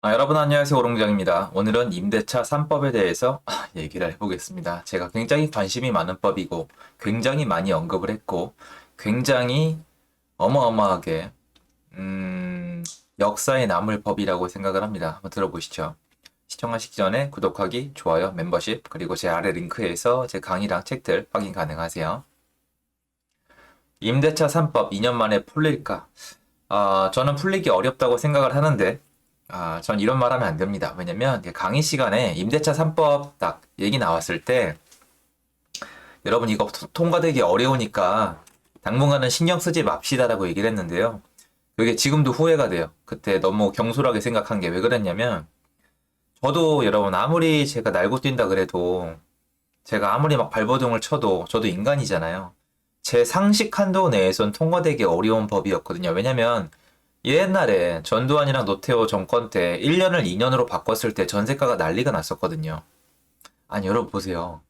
여러분 안녕하세요. 오롱장입니다. 오늘은 임대차 3법에 대해서 얘기를 해보겠습니다. 제가 굉장히 관심이 많은 법이고 굉장히 많이 언급을 했고 굉장히 어마어마하게 역사에 남을 법이라고 생각을 합니다. 한번 들어보시죠. 시청하시기 전에 구독하기, 좋아요, 멤버십 그리고 제 아래 링크에서 제 강의랑 책들 확인 가능하세요. 임대차 3법 2년 만에 풀릴까? 저는 풀리기 어렵다고 생각을 하는데 전 이런 말 하면 안 됩니다. 왜냐면 강의 시간에 임대차 3법 딱 얘기 나왔을 때 여러분 이거 통과되기 어려우니까 당분간은 신경 쓰지 맙시다라고 얘기를 했는데요. 그게 지금도 후회가 돼요. 그때 너무 경솔하게 생각한 게 왜 그랬냐면 저도 여러분 아무리 제가 날고 뛴다 그래도 제가 아무리 막 발버둥을 쳐도 저도 인간이잖아요. 제 상식 한도 내에선 통과되기 어려운 법이었거든요. 왜냐면 옛날에 전두환이랑 노태우 정권 때 1년을 2년으로 바꿨을 때 전세가가 난리가 났었거든요. 아니, 여러분 보세요.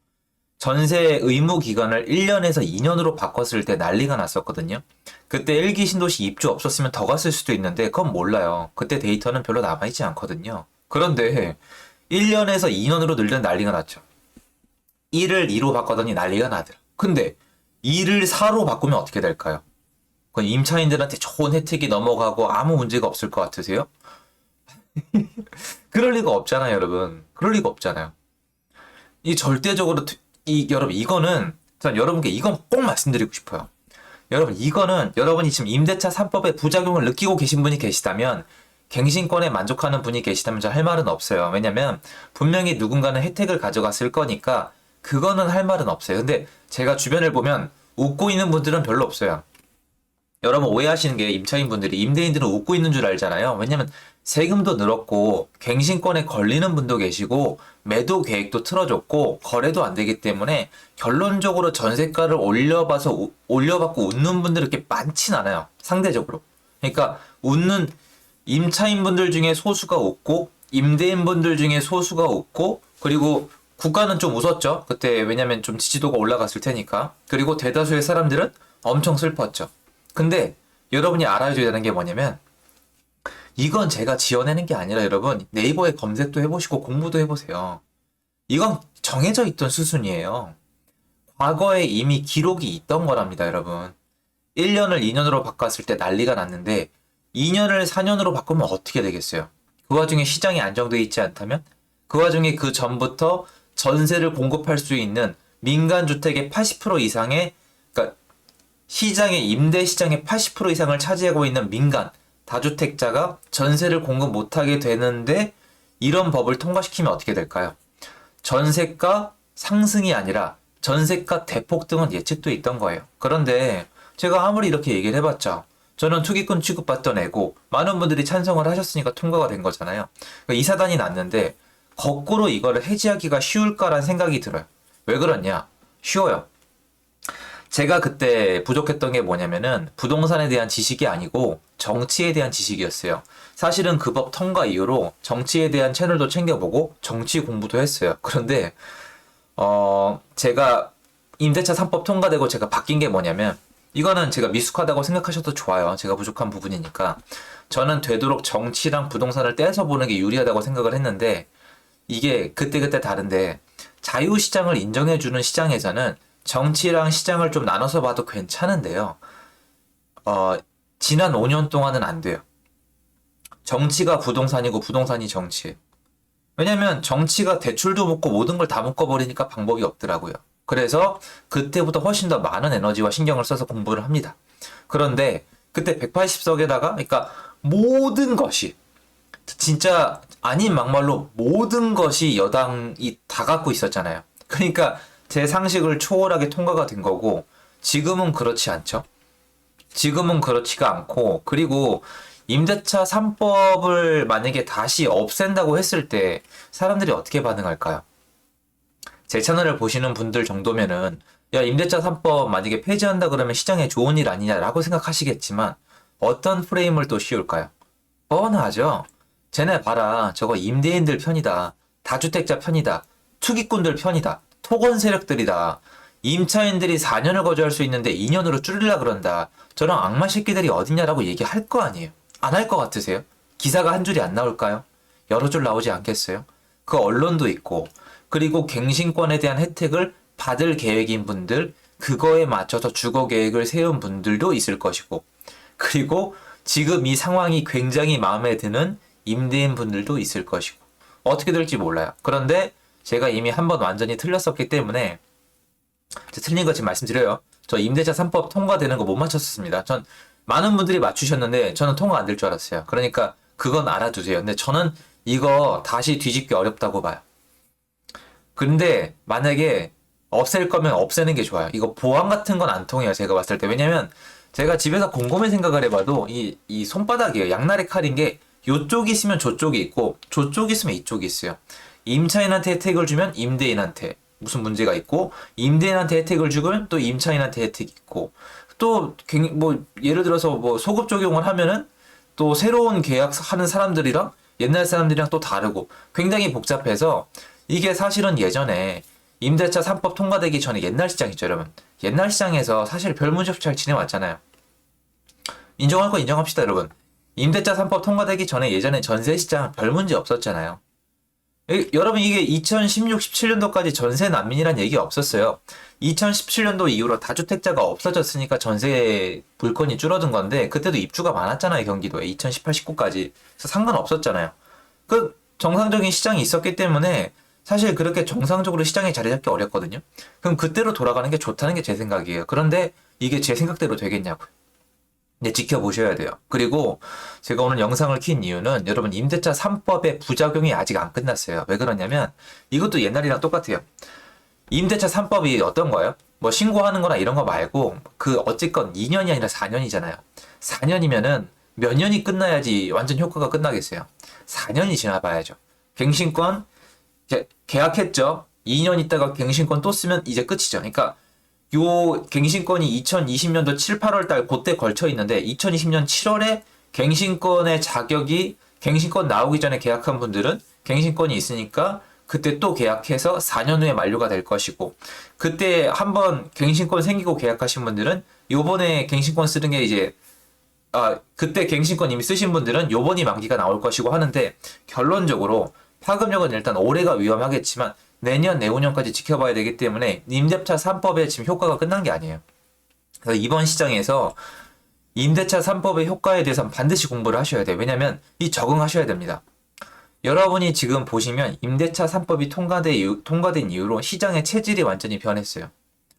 전세 의무 기간을 1년에서 2년으로 바꿨을 때 난리가 났었거든요. 그때 일기 신도시 입주 없었으면 더 갔을 수도 있는데 그건 몰라요. 그때 데이터는 별로 남아있지 않거든요. 그런데 1년에서 2년으로 늘리는 난리가 났죠. 1을 2로 바꿨더니 난리가 나더라. 근데 2를 4로 바꾸면 어떻게 될까요? 그건 임차인들한테 좋은 혜택이 넘어가고 아무 문제가 없을 것 같으세요? 그럴 리가 없잖아요, 여러분. 그럴 리가 없잖아요. 이 절대적으로 여러분 이거는 전 여러분께 이건 꼭 말씀드리고 싶어요. 여러분 이거는 여러분이 지금 임대차 3법의 부작용을 느끼고 계신 분이 계시다면 갱신권에 만족하는 분이 계시다면 저 할 말은 없어요. 왜냐면 분명히 누군가는 혜택을 가져갔을 거니까 그거는 할 말은 없어요. 근데 제가 주변을 보면 웃고 있는 분들은 별로 없어요. 여러분 오해하시는 게 임차인분들이 임대인들은 웃고 있는 줄 알잖아요. 왜냐면 세금도 늘었고 갱신권에 걸리는 분도 계시고 매도 계획도 틀어졌고 거래도 안 되기 때문에 결론적으로 전세가를 올려받고 웃는 분들이 그렇게 많진 않아요. 상대적으로. 그러니까 웃는 임차인분들 중에 소수가 웃고 임대인분들 중에 소수가 웃고 그리고 국가는 좀 웃었죠. 그때 왜냐면 좀 지지도가 올라갔을 테니까. 그리고 대다수의 사람들은 엄청 슬펐죠. 근데 여러분이 알아줘야 되는 게 뭐냐면 이건 제가 지어내는 게 아니라 여러분 네이버에 검색도 해보시고 공부도 해보세요. 이건 정해져 있던 수순이에요. 과거에 이미 기록이 있던 거랍니다, 여러분. 1년을 2년으로 바꿨을 때 난리가 났는데 2년을 4년으로 바꾸면 어떻게 되겠어요? 그 와중에 시장이 안정되어 있지 않다면? 그 와중에 그 전부터 전세를 공급할 수 있는 민간 주택의 80% 이상의 그러니까 시장의 임대 시장의 80% 이상을 차지하고 있는 민간 다주택자가 전세를 공급 못하게 되는데 이런 법을 통과시키면 어떻게 될까요? 전세가 상승이 아니라 전세가 대폭등은 예측돼 있던 거예요. 그런데 제가 아무리 이렇게 얘기를 해봤자 저는 투기꾼 취급받던 애고 많은 분들이 찬성을 하셨으니까 통과가 된 거잖아요. 그러니까 이 사단이 났는데 거꾸로 이거를 해지하기가 쉬울까라는 생각이 들어요. 왜 그러냐? 쉬워요. 제가 그때 부족했던 게 뭐냐면은 부동산에 대한 지식이 아니고 정치에 대한 지식이었어요. 사실은 그 법 통과 이후로 정치에 대한 채널도 챙겨보고 정치 공부도 했어요. 그런데 제가 임대차 3법 통과되고 제가 바뀐 게 뭐냐면 이거는 제가 미숙하다고 생각하셔도 좋아요. 제가 부족한 부분이니까. 저는 되도록 정치랑 부동산을 떼서 보는 게 유리하다고 생각을 했는데 이게 그때그때 다른데 자유시장을 인정해주는 시장에서는 정치랑 시장을 좀 나눠서 봐도 괜찮은데요. 지난 5년 동안은 안 돼요. 정치가 부동산이고 부동산이 정치. 왜냐면 정치가 대출도 묶고 모든 걸 다 묶어버리니까 방법이 없더라고요. 그래서 그때보다 훨씬 더 많은 에너지와 신경을 써서 공부를 합니다. 그런데 그때 180석에다가 그러니까 모든 것이 진짜 아닌 막말로 모든 것이 여당이 다 갖고 있었잖아요. 그러니까 제 상식을 초월하게 통과가 된 거고 지금은 그렇지 않죠. 지금은 그렇지가 않고 그리고 임대차 3법을 만약에 다시 없앤다고 했을 때 사람들이 어떻게 반응할까요? 제 채널을 보시는 분들 정도면은 야 임대차 3법 만약에 폐지한다 그러면 시장에 좋은 일 아니냐라고 생각하시겠지만 어떤 프레임을 또 씌울까요? 뻔하죠. 쟤네 봐라 저거 임대인들 편이다. 다주택자 편이다. 투기꾼들 편이다. 토건 세력들이다. 임차인들이 4년을 거주할 수 있는데 2년으로 줄이려 그런다. 저런 악마 새끼들이 어딨냐라고 얘기할 거 아니에요. 안 할 것 같으세요? 기사가 한 줄이 안 나올까요? 여러 줄 나오지 않겠어요? 그 언론도 있고, 그리고 갱신권에 대한 혜택을 받을 계획인 분들, 그거에 맞춰서 주거 계획을 세운 분들도 있을 것이고, 그리고 지금 이 상황이 굉장히 마음에 드는 임대인 분들도 있을 것이고, 어떻게 될지 몰라요. 그런데 제가 이미 한 번 완전히 틀렸었기 때문에, 틀린 거 지금 말씀드려요. 저 임대차 3법 통과되는 거 못 맞췄습니다. 전 많은 분들이 맞추셨는데 저는 통과 안 될 줄 알았어요. 그러니까 그건 알아두세요. 근데 저는 이거 다시 뒤집기 어렵다고 봐요. 근데 만약에 없앨 거면 없애는 게 좋아요. 이거 보안 같은 건 안 통해요. 제가 봤을 때. 왜냐면 제가 집에서 곰곰이 생각을 해봐도 이 손바닥이에요. 양날의 칼인 게 요쪽이 있으면 저쪽이 있고 저쪽이 있으면 이쪽이 있어요. 임차인한테 혜택을 주면 임대인한테 무슨 문제가 있고 임대인한테 혜택을 주면 또 임차인한테 혜택이 있고 또 뭐 예를 들어서 뭐 소급 적용을 하면은 또 새로운 계약하는 사람들이랑 옛날 사람들이랑 또 다르고 굉장히 복잡해서 이게 사실은 예전에 임대차 3법 통과되기 전에 옛날 시장 있죠, 여러분. 옛날 시장에서 사실 별 문제 없이 잘 지내왔잖아요. 인정할 거 인정합시다, 여러분. 임대차 3법 통과되기 전에 예전에 전세 시장 별 문제 없었잖아요. 여러분 이게 2016, 17년도까지 전세 난민이란 얘기 없었어요. 2017년도 이후로 다주택자가 없어졌으니까 전세 물건이 줄어든 건데 그때도 입주가 많았잖아요, 경기도에. 2018, 19까지. 그래서 상관없었잖아요. 그 정상적인 시장이 있었기 때문에 사실 그렇게 정상적으로 시장에 자리 잡기 어렵거든요. 그럼 그때로 돌아가는 게 좋다는 게 제 생각이에요. 그런데 이게 제 생각대로 되겠냐고요. 네, 지켜보셔야 돼요. 그리고 제가 오늘 영상을 킨 이유는 여러분 임대차 3법의 부작용이 아직 안 끝났어요. 왜 그러냐면 이것도 옛날이랑 똑같아요. 임대차 3법이 어떤 거예요? 뭐 신고하는 거나 이런 거 말고 그 어쨌건 2년이 아니라 4년이잖아요. 4년이면은 몇 년이 끝나야지 완전 효과가 끝나겠어요. 4년이 지나봐야죠. 갱신권 계약했죠. 2년 있다가 갱신권 또 쓰면 이제 끝이죠. 그러니까 요 갱신권이 2020년도 7, 8월 달 그때 걸쳐 있는데 2020년 7월에 갱신권의 자격이 갱신권 나오기 전에 계약한 분들은 갱신권이 있으니까 그때 또 계약해서 4년 후에 만료가 될 것이고 그때 한번 갱신권 생기고 계약하신 분들은 요번에 갱신권 쓰는 게 이제 그때 갱신권 이미 쓰신 분들은 요번이 만기가 나올 것이고 하는데 결론적으로 파급력은 일단 올해가 위험하겠지만 내년, 내후년까지 지켜봐야 되기 때문에 임대차 3법에 지금 효과가 끝난 게 아니에요. 그래서 이번 시장에서 임대차 3법의 효과에 대해서는 반드시 공부를 하셔야 돼요. 왜냐하면 적응하셔야 됩니다. 여러분이 지금 보시면 임대차 3법이 통과된 이후로 시장의 체질이 완전히 변했어요.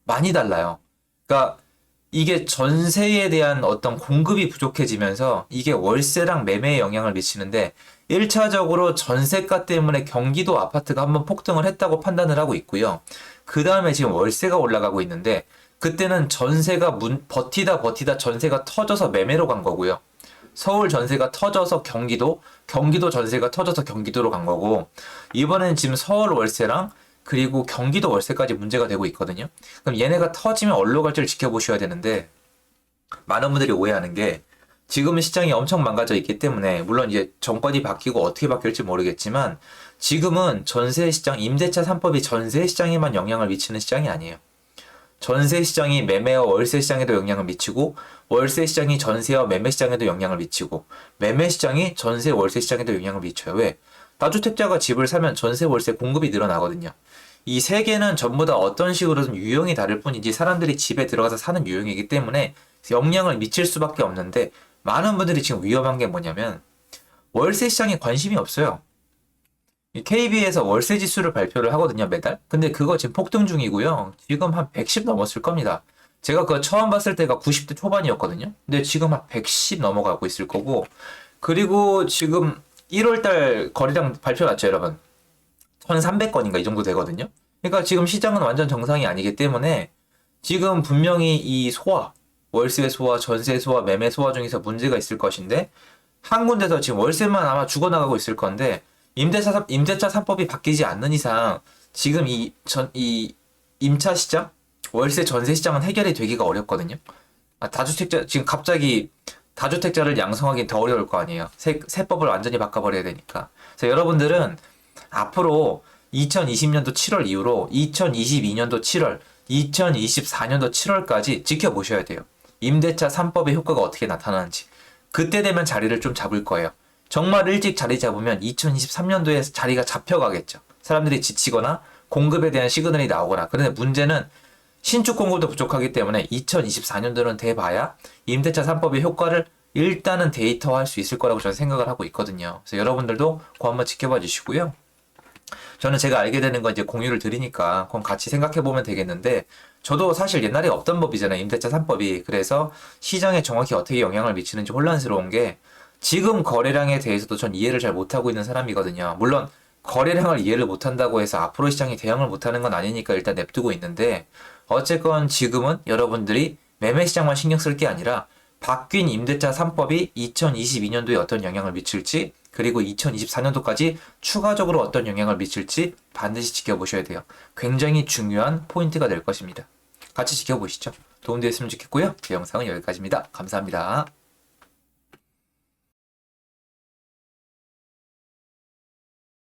많이 달라요. 그러니까 이게 전세에 대한 어떤 공급이 부족해지면서 이게 월세랑 매매에 영향을 미치는데 1차적으로 전세가 때문에 경기도 아파트가 한번 폭등을 했다고 판단을 하고 있고요. 그 다음에 지금 월세가 올라가고 있는데 그때는 전세가 버티다 전세가 터져서 매매로 간 거고요. 서울 전세가 터져서 경기도 전세가 터져서 경기도로 간 거고 이번엔 지금 서울 월세랑 그리고 경기도 월세까지 문제가 되고 있거든요. 그럼 얘네가 터지면 어디로 갈지를 지켜보셔야 되는데 많은 분들이 오해하는 게 지금은 시장이 엄청 망가져 있기 때문에 물론 이제 정권이 바뀌고 어떻게 바뀔지 모르겠지만 지금은 전세 시장, 임대차 3법이 전세 시장에만 영향을 미치는 시장이 아니에요. 전세 시장이 매매와 월세 시장에도 영향을 미치고 월세 시장이 전세와 매매 시장에도 영향을 미치고 매매 시장이 전세 월세 시장에도 영향을 미쳐요. 왜? 다주택자가 집을 사면 전세 월세 공급이 늘어나거든요. 이 세 개는 전부 다 어떤 식으로든 유형이 다를 뿐이지 사람들이 집에 들어가서 사는 유형이기 때문에 영향을 미칠 수밖에 없는데 많은 분들이 지금 위험한 게 뭐냐면 월세 시장에 관심이 없어요. KB에서 월세 지수를 발표를 하거든요, 매달. 근데 그거 지금 폭등 중이고요. 지금 한 110 넘었을 겁니다. 제가 그거 처음 봤을 때가 90대 초반이었거든요. 근데 지금 한 110 넘어가고 있을 거고. 그리고 지금 1월달 거래량 발표 났죠, 여러분. 1,300건인가 이 정도 되거든요. 그러니까 지금 시장은 완전 정상이 아니기 때문에 지금 분명히 이 월세 소화, 전세 소화, 매매 소화 중에서 문제가 있을 것인데 한 군데서 지금 월세만 아마 죽어나가고 있을 건데 임대차 3법이 바뀌지 않는 이상 지금 이 임차 시장, 월세 전세 시장은 해결이 되기가 어렵거든요. 다주택자 지금 갑자기 다주택자를 양성하기 더 어려울 거 아니에요. 세법을 완전히 바꿔버려야 되니까. 그래서 여러분들은 앞으로 2020년도 7월 이후로 2022년도 7월, 2024년도 7월까지 지켜보셔야 돼요. 임대차 3법의 효과가 어떻게 나타나는지. 그때 되면 자리를 좀 잡을 거예요. 정말 일찍 자리 잡으면 2023년도에 자리가 잡혀가겠죠. 사람들이 지치거나 공급에 대한 시그널이 나오거나. 그런데 문제는 신축 공급도 부족하기 때문에 2024년도는 돼봐야 임대차 3법의 효과를 일단은 데이터화할 수 있을 거라고 저는 생각을 하고 있거든요. 그래서 여러분들도 그거 한번 지켜봐 주시고요. 저는 제가 알게 되는 거 이제 공유를 드리니까 그럼 같이 생각해 보면 되겠는데, 저도 사실 옛날에 없던 법이잖아요. 임대차 3법이. 그래서 시장에 정확히 어떻게 영향을 미치는지 혼란스러운 게, 지금 거래량에 대해서도 전 이해를 잘 못하고 있는 사람이거든요. 물론 거래량을 이해를 못한다고 해서 앞으로 시장이 대응을 못하는 건 아니니까 일단 냅두고 있는데, 어쨌건 지금은 여러분들이 매매 시장만 신경 쓸 게 아니라 바뀐 임대차 3법이 2022년도에 어떤 영향을 미칠지, 그리고 2024년도까지 추가적으로 어떤 영향을 미칠지 반드시 지켜보셔야 돼요. 굉장히 중요한 포인트가 될 것입니다. 같이 지켜보시죠. 도움되었으면 좋겠고요. 이 영상은 여기까지입니다. 감사합니다.